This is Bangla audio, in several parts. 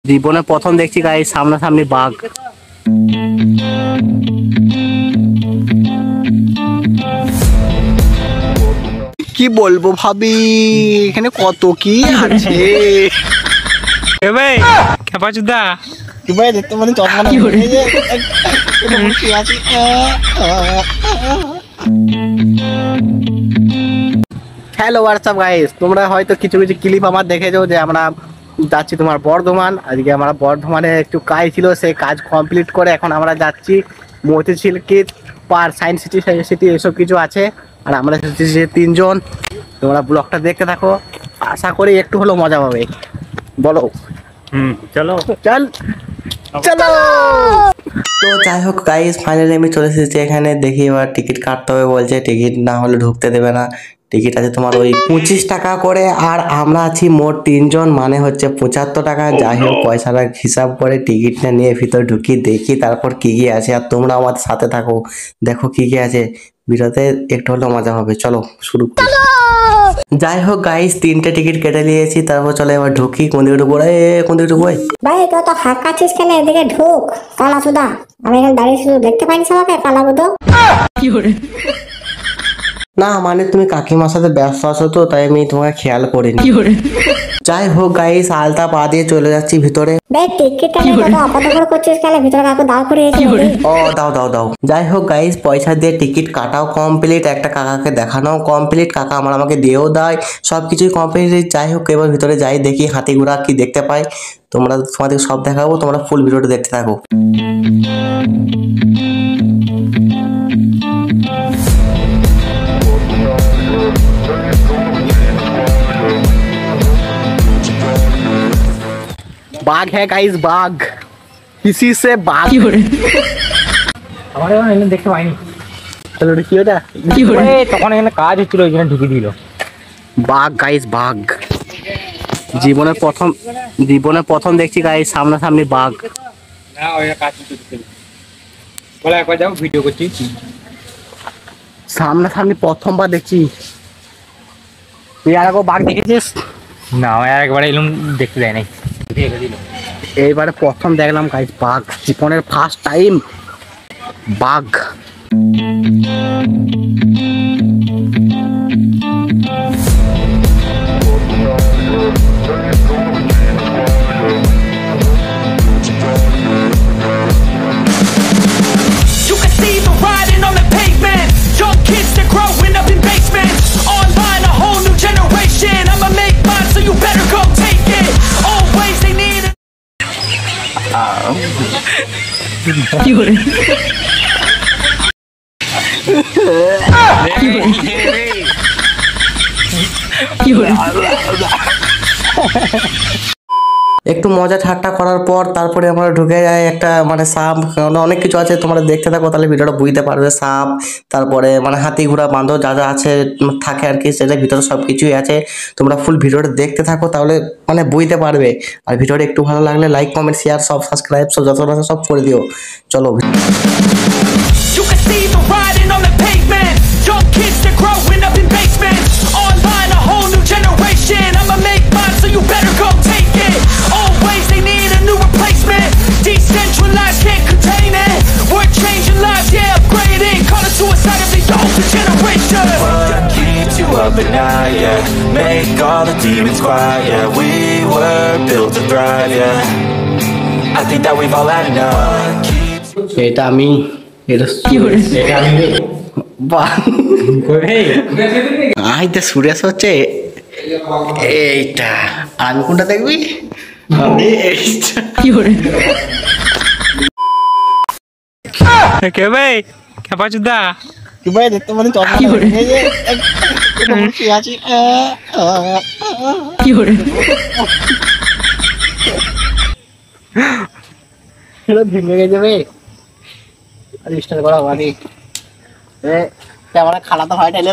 জীবনে প্রথম দেখছি গাইস সামনাসামনি বাঘ। কি বলবো ভাবি, এখানে কত কি আছে। এ ভাই খেপাচুদা কি ভাই দেখতে মানে চশমা না কি আছে। হ্যালো হোয়াটসঅ্যাপ গাইস, তোমরা হয়তো কিছু কিছু ক্লিপ আমার দেখেছো যে আমরা যাচ্ছি তোমার বর্ধমান। আজকে আমরা বর্ধমানে একটু কাজ ছিল, সেই কাজ কমপ্লিট করে এখন আমরা যাচ্ছি Motijheel kid park, science city city এসব কিছু আছে। আর আমরা এসেছি যে 3 জন। তোমরা ব্লগটা দেখতে থাকো, আশা করি একটু হলেও মজা পাবে। বলো চলো চল চলো। তো যাই হোক গাইস, ফাইনালি আমি চলে এসেছি এখানে। দেখি এবার টিকিট কাটতে হবে বলছে, টিকিট না হলে ঢুকতে দেবে না। টিকিট আছে তোমার ওই 25 টাকা করে, আর আমরা আছি মোট 3 জন, মানে হচ্ছে 75 টাকা। যাই হোক পয়সাটা হিসাব করে টিকিটটা নিয়ে ভিতরে ঢুকি, দেখি তারপর কি কি আছে। আর তোমরা আমাদের সাথে থাকো, দেখো কি কি আছে। ভিডিওতে একটু হলেও মজা হবে, চলো শুরু করি। যাই হোক গাইস, 3টে টিকিট কেটে নিয়েছি, তারপর চলো এবার ঢুকি। কোন দিকে ঢুকবো রে, কোন দিকে ঢুকবো? ভাই তো তো হাঁকাচ্ছিস কেন? এদিকে ঢুক কালা সুদা। আমি এখানে দাঁড়িয়ে শুধু দেখতে পাইনি সবাইকে কালা বুধো। না মানে তুমি কাকিমার সাথে ব্যস্ত আছো তো, তাই আমি তোমাকে খেয়াল করিনি। যাই হোক গাইস, আলতা পা দিয়ে চলে যাচ্ছি ভিতরে। বে টিকিটটা নিয়ে কত অপদগর করছিস কেন? ভিতরে কাকু দাও করে ও দাও দাও দাও। যাই হোক গাইস, পয়সা দিয়ে টিকিট কাটাও কমপ্লিট, একটা কাকাকে দেখানো কমপ্লিট, কাকা আমাকে দিয়েও দেয়, সবকিছুই কমপ্লিট। যাই হোক এবার ভিতরে যাই, দেখি হাতি ঘোড়া কি দেখতে পাই। তোমাদের সব দেখাবো, তোমরা ফুল ভিডিওটা দেখতে থাকো। बाघ है गाइस, बाघ किसी से बाघ। আমার এখানে দেখতে পাইনি। চলো কি ওটা, তখন এখানে কাজ হচ্ছিল, ওই জন্য ঢুকে দিল। বাঘ গাইস, বাঘ। জীবনে প্রথম দেখছি গাইস সামনাসামনি বাঘ। না ওই কাজ হচ্ছে, বলে একবার যাও ভিডিও করছি। সামনাসামনি প্রথমবার দেখছি। তুই আর একবার বাঘ দেখেছিস? না আর একবার এলুম দেখতে দেয় নাই, এইবারে প্রথম দেখলাম গাইস বাঘ, জীবনের ফার্স্ট টাইম বাঘ। একটু মজা ঠাট্টা করার পর তারপরে আমরা ঢুকে যাই একটা মানে সাপ, অনেক কিছু আছে, তোমরা দেখতে থাকো তাহলে ভিডিওটা বুঝতে পারবে। সাপ, তারপরে মানে হাতি ঘোড়া বাঁধো যা যা আছে থাকে আর কি, সেটার ভিতরে সব কিছুই আছে। তোমরা ফুল ভিডিওটা দেখতে থাকো তাহলে মানে বুঝতে পারবে। আর ভিডিওটা একটু ভালো লাগলে লাইক কমেন্ট শেয়ার সব সাবস্ক্রাইব সব যত আছে সব করে দিও। চলো But now, yeah, make all the demons quiet, yeah. We were built to thrive, yeah. I think that we've all had enough. এটা আমি, এটা আমি বাহ আইতে সুরেশ হচ্ছে এইটা। আমি কোনটা দেখবি? আমি এইটা। কে ভাই খেপাচুদা? কি ভাই দেখতে মানে চশমা কি আছে। ভেঙে গেছে রে, আর স্টার্ট করা হয়নি। ক্যামেরা খালাতো হয় ঠেলে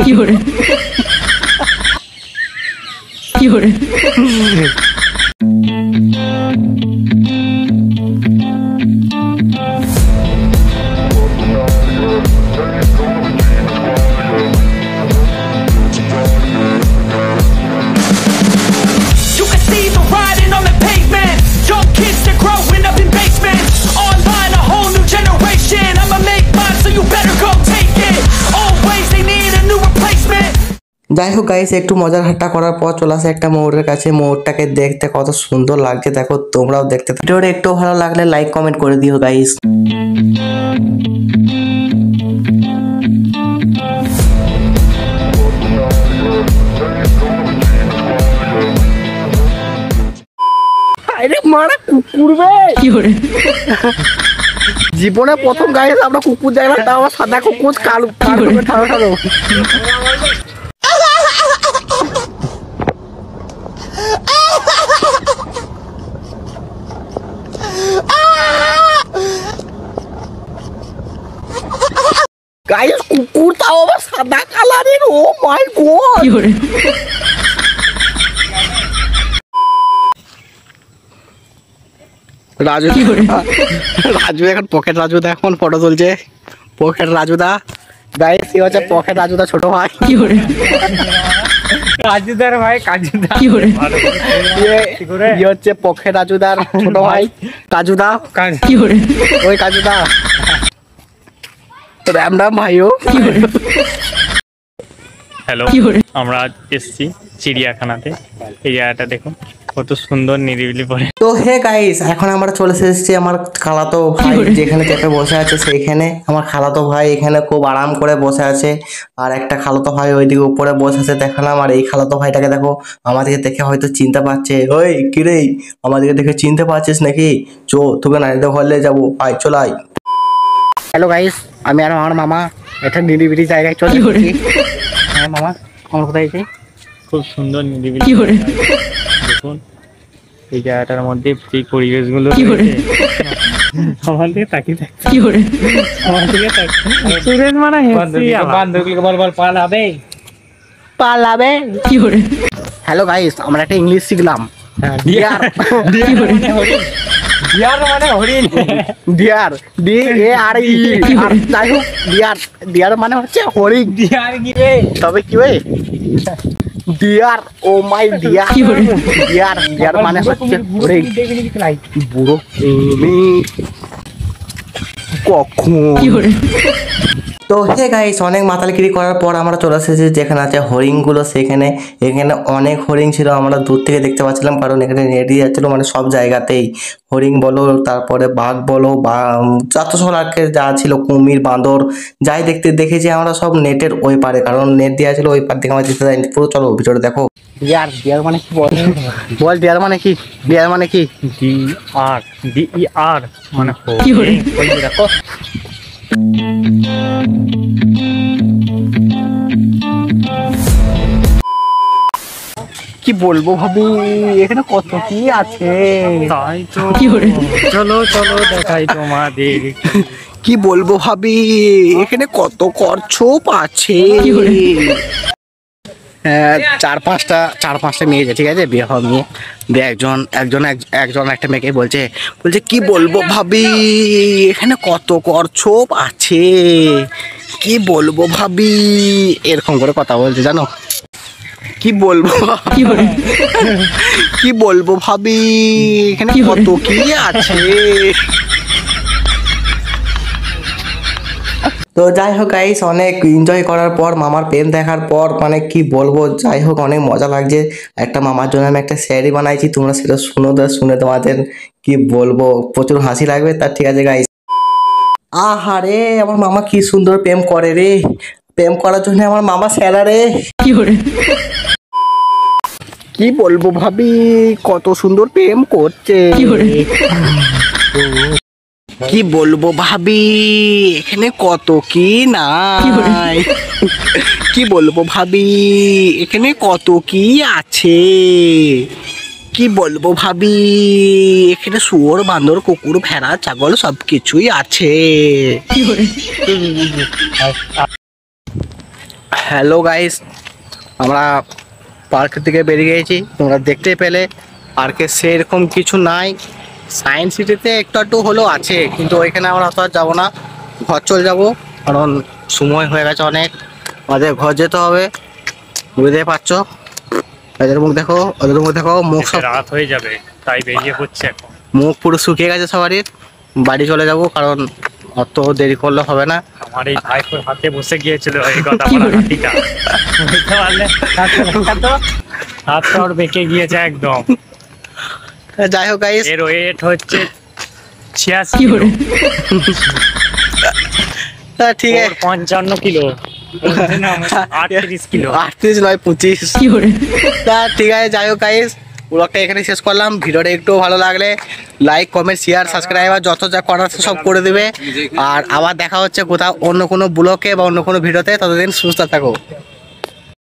কি করে যাই হোক গাইস, একটু মজার হাট্টা করার পর চলে আসে একটা ময়ূরের কাছে। ময়ূরটাকে দেখতে কত সুন্দর লাগছে, দেখো তোমরাও দেখতে। ভিডিওটা একটু ভালো লাগলে লাইক কমেন্ট করে দিও গাইস। আরে মারা কুকুর বে জীবনে প্রথম গাইস আমরা কুকুর দেখলাম, তাও আবার সাদা কুকুর, কালো কালো ঠাড়ো ঠাড়ো। গাইস কুকুর তাও আবার সাদা কালারের, ও মাই গড। রাজু রাজু এখন পকেট রাজুদা এখন ফটো তুলছে। পকেট রাজুদা গাইস, এই হচ্ছে পকেট রাজুদা ছোট ভাই। কাজুদার ভাই, কাজুদা এই হচ্ছে পকেট রাজুদার ছোট ভাই কাজুদা। ওই কাজুদা রাম রাম ভাইও। হ্যালো, আমরা আজ এসেছি চিড়িয়াখানাতে। এই জায়গাটা দেখুন কত সুন্দর নিরিবিলি পড়ে। তো হে গাইস, এখন আমরা চলে এসেছি আমার খালাতো ভাই যেখানে চেপে বসে আছে সেইখানে। আমার খালাতো ভাই এখানে খুব আরাম করে বসে আছে, আর একটা খালাতো ভাই ওইদিকে উপরে বসে আছে দেখালাম। আর এই খালাতো ভাইটাকে দেখো, আমাদেরকে দেখে হয়তো চিনতে পারছে। ওই কিরে, আমাদেরকে দেখে চিনতে পারছিস নাকি? চো, তোকে নাইতে ঘরে যাবো, আয় চল আয়। হ্যালো গাইস, আমি আর আমার মামা এটা নিরিবিলি জায়গায় চলে এসেছি। হ্যাঁ মামা, আমার কোথায় এসেছি? খুব সুন্দর নিরিবিলি দেখুন। এই জায়গাটার মধ্যে যে পরিবেশগুলো আমার দিকে তাকিয়ে থাকছে, আমার দিকে সুরেশ মানে বান্ধবীকে বল বল পালাবে পালাবে। হ্যালো গাইস, আমরা একটা ইংলিশ শিখলাম। ডিয়ার ডিয়ার মানে হরিণ। ডিয়ার ডি এ আর ই, আর যাই হোক ডিয়ার ডিয়ার মানে হচ্ছে হরিণ। ডিয়ার কি রে? তবে কি ওই dear, oh my dear. Dear dear মানে হচ্ছে হরিণ। বুড়ো তুমি কখন। তো হে গাইস, অনেক মাতালগিরি করার পর আমরা চলে এসেছি যেখানে আছে হরিণগুলো সেখানে। এখানে অনেক হরিণ ছিল, আমরা দূর থেকে দেখতে পাচ্ছিলাম, কারণ এখানে নেট দিয়ে যাচ্ছিলো মানে সব জায়গাতেই। হরিণ বলো, তারপরে বাঘ বলো, বা যত সব যা ছিল, কুমির, বাঁদর, যাই দেখেছি আমরা সব নেটের ওই পারে, কারণ নেট দেওয়া ছিল ওই পার থেকে আমরা যেতে যাইনি। পুরো চলো ভিডিওটা দেখো। ডিয়ার ডিয়ার মানে কি বল, বল ডিয়ার মানে কি? ডিয়ার মানে কি? DER মানে হরিণ। ওই যে দেখো, কি বলবো ভাবি, এখানে কত কি আছে। তাই তো চলো চলো দেখাই তোমাদের। কি বলবো ভাবি, এখানে কত কচ্ছপ আছে। হ্যাঁ, চার পাঁচটা মেয়ে আছে, ঠিক আছে, বিয়ে হওয়া মেয়ে। দিয়ে একজন একটা মেয়েকে বলছে কি বলবো ভাবি, এখানে কত কচ্ছপ আছে। কি বলবো ভাবি, এরকম করে কথা বলছে জানো। কি বলবো কি বলবো ভাবি, এখানে কত কি আছে। তো যাই হোক গাইস, অনেক এনজয় করার পর, মামার পেন দেখার পর, মানে কি বলবো, যাই হোক অনেক মজা লাগছে। একটা মামার জন্য আমি একটা শাড়ি বানাইছি, তোমরা সেটা শুনে তোমাদের কি বলবো, প্রচুর হাসি লাগবে। তার ঠিক আছে গাইস। আহারে, আমার মামা কি সুন্দর প্রেম করে রে, প্রেম করার জন্য আমার মামা সেরা রে। কি বলবো ভাবি, কত সুন্দর প্রেম করছে। কি বলবো ভাবি, এখানে কত কি নাই। কি বলবো ভাবি, এখানে কত কি আছে। কি বলবো ভাবি, এখানে শুয়োর, বান্দর, কুকুর, ভেড়া, ছাগল সবকিছুই আছে। হ্যালো গাইস, আমরা পার্কের দিকে বেরিয়ে গেছি, তোমরা দেখতে পেলে। পার্কে সেরকম কিছু নাই, সায়েন্স সিটিতে একটু হলেও আছে, কিন্তু ওইখানে আমরা অত আর যাবো না, ঘর চলে যাবো, কারণ সময় হয়ে গেছে অনেক, আমাদের ঘর যেতে হবে, বুঝতে পারছো। ওদের মুখ দেখো, মুখ সব রাত হয়ে যাবে, তাই বেরিয়ে পড়ছে এখন। মুখ পুরো শুকিয়ে গেছে সবারই। বাড়ি চলে যাব, কারণ অত দেরি করলে হবে না। আমার এই ভাইপোর হাতে বসে গিয়েছিল এই কথা বলা হাতিটা, বুঝতে পারলে? হাতটা ওর বেঁকে গিয়েছে একদম। যাই হোক গাইস, এর ওয়েট হচ্ছে 86 কিলো, ঠিক আছে, 55 কিলো, 38 কিলো, 38 নয় 25। তা ঠিক আছে, যাই হোক গাইস, ব্লগটা এখানে শেষ করলাম। ভিডিওটা একটু ভালো লাগলে লাইক, কমেন্ট, শেয়ার, সাবস্ক্রাইব আর যত যা করার সব করে দেবে। আর আবার দেখা হচ্ছে কোথাও অন্য কোনো ব্লগে বা অন্য কোনো ভিডিওতে। ততদিন সুস্থ থাকো।